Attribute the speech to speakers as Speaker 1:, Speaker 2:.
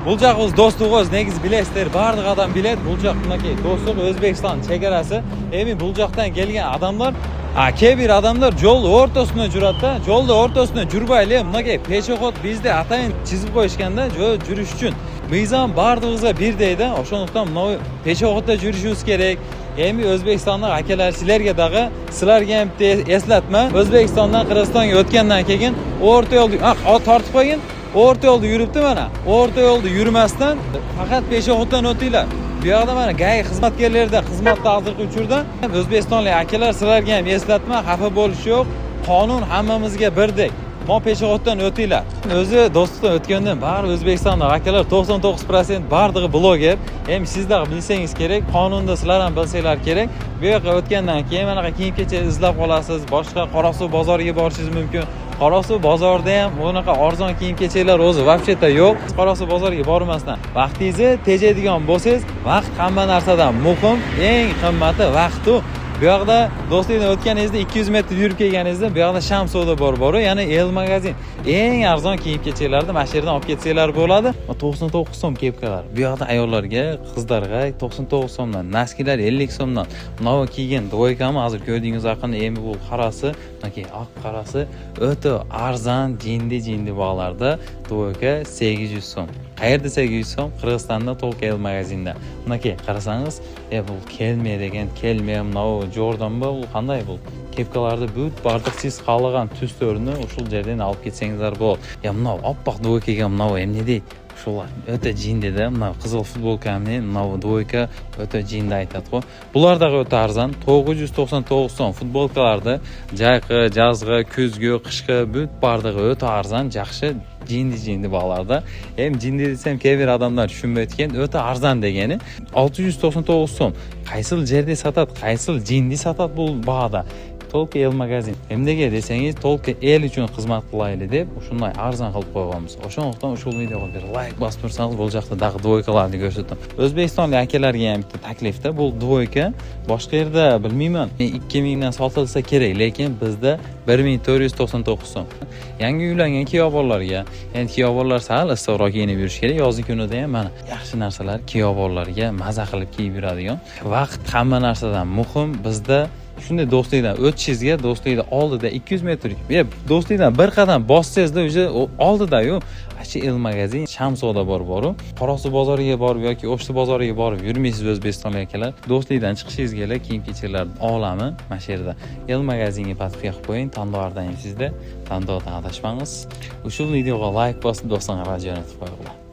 Speaker 1: Bulcaq o'z do'stlig'i negiz bilasizlar, barliq odam biladi. Bulcaq bunaki do'stlik O'zbekiston chegarasi. Emin Bulcaqdan kelgan odamlar bir adamlar yo'l o'rtasida yuradi-da. Yo'lda o'rtasida yurmayli, bunaki peshxod bizda atayin chizib qo'yishganda yurish uchun. Mizon barlig'ingizga bir deydi. O'shandaqdan bu peshxodda yurishingiz kerak. Endi O'zbekistonda akalar sizlarga dağı, sizlarga ham eslatma. O'zbekistondan Qirg'izistonga o'tgandan keyin o'rta yo'lda tortib qo'ying. O'rta yo'lda yuribdi mana. O'rta yo'lda yurmasdan faqat peshxoddan o'tinglar. Bu yoqda mana gay xizmatkorlarda xizmatda hozirgi uchurda O'zbekistonlik akalar sizlarga ham eslatma, xafa bo'lish yo'q. Qonun hammamizga birdek. Mo peshxoddan o'tinglar. O'zi do'stlikdan o'tgandan bari O'zbekistonda akalar 99% bardig'i bloger. Hem sizlar bilsangiz kerak, qonunda sizlar ham bilsanglar kerak. Bu yoqqa o'tgandan keyin mana kiyim-kechak izlab qolasiz, boshqa Qorasuv bozoriga borishingiz mumkin. Qorasuv bozorida ham unaqa arzon kiyim-kechaklar o'zi vaqtida yo'q. Qorasuv bozoriga bormasdan vaqtingizni tejaydigan bo'lsangiz, vaqt hamma narsadan muhim, eng qimmati vaqt. Bu yoqda do'stlikdan o'tganingizda 200 metr yurib kelganingizda bu yoqda Sham savdo bor, ya'ni El magazin. Eng arzon kiyim-kechaklarni mana shu yerdan olib ketsanglar bo'ladi. 99 so'm kepkalar. Bu yoqda ayollarga, qizlarga 99 so'mdan, naskilar 50 so'mdan. Mana kiygan do'ykami hozir ko'rdingiz yaqinda endi bu qarasi, yoki oq qarasi o'ta arzon, jindi bog'larda do'yka 800 so'm. Qayerda 800 so'm? Qirg'izistonda Tolka El magazinda. Bunaki qarasangiz, bu kelmaydigan, kelmayam Jordan bu qanday bu? Kepkalarda bu barliq siz xohlagan tus to'rini o'shul yerdan olib ketsangizlar bo'ladi. Ya mana oppoq do'ykaga mana endi deydi. Shular o'ta jindida, mana qizil futbolkamni, mana do'yka o'ta jinda aytadi-ku. Bulardagi o'ta arzon 999 so'm futbolkalarda jayqi, jazg'i, kuzgi, qishki bu barlig'i o'ta arzon, yaxshi jindi bog'larda. Hem jindi desam keyin odamlar tushunmayotgan, o'ta arzon degani 699 so'm. Qaysi yerda sotadi, qaysi jindi sotadi bu bog'da? Tolka El magazin. Nega desangiz, Tolka El uchun xizmat qilaylik deb shunday arzon qilib qo'yganmiz. O'shandan ushul videoga bir like bosib tursangiz bo'lajaqda dag'i do'ykalarni ko'rsataman. O'zbekistonlik akalarga ham bitta taklifda bu do'yka boshqa yerda bilmayman 2000 dan sotilsa kerak, lekin bizda 1499 so'm. Yangi uylangan kiyovonlarga, endi kiyovonlar sal issiqroq kiyinib yurish kerak. Yozgi kunida ham mana yaxshi narsalar kiyovonlarga maza qilib kiyib yuradigan. Vaqt hamma narsadan muhim. Bizda shunday do'stlikdan o'tishingizga, do'stlikda oldida 200 metr, do'stlikdan bir qadam bossangizda o'sha oldida-yu Achi El magazin, Sham savdo bor-boru. Qorasuv bozoriga borib yoki O'shti bozoriga borib yurmaysiz O'zbekistonlik akalar. Do'stlikdan chiqishingizga kiyim-kechaklar olami mana shu yerda. El magazinga podpiska qilib qo'ying, tanlovlardan sizda, tanlovdan adashmangiz. Ushul videoga like bosib do'stlarga jo'natib qo'yinglar.